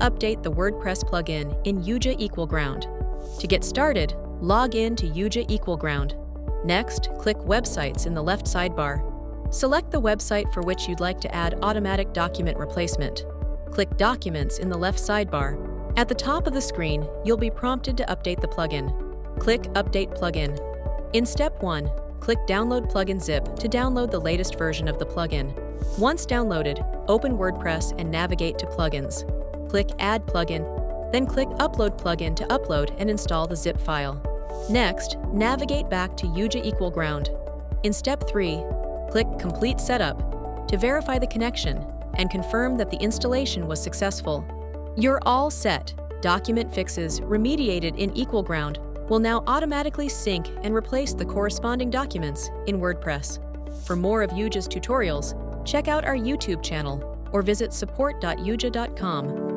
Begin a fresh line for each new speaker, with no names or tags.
update the WordPress plugin in YuJa EqualGround. To get started, log in to YuJa EqualGround. Next, click Websites in the left sidebar. Select the website for which you'd like to add automatic document replacement. Click Documents in the left sidebar. At the top of the screen, you'll be prompted to update the plugin. Click Update Plugin. In Step 1, click Download Plugin Zip to download the latest version of the plugin. Once downloaded, open WordPress and navigate to Plugins. Click Add Plugin, then click Upload Plugin to upload and install the zip file. Next, navigate back to YuJa EqualGround. In Step 3, click Complete Setup to verify the connection and confirm that the installation was successful. You're all set. Document fixes remediated in EqualGround will now automatically sync and replace the corresponding documents in WordPress. For more of YuJa's tutorials, check out our YouTube channel or visit support.yuja.com.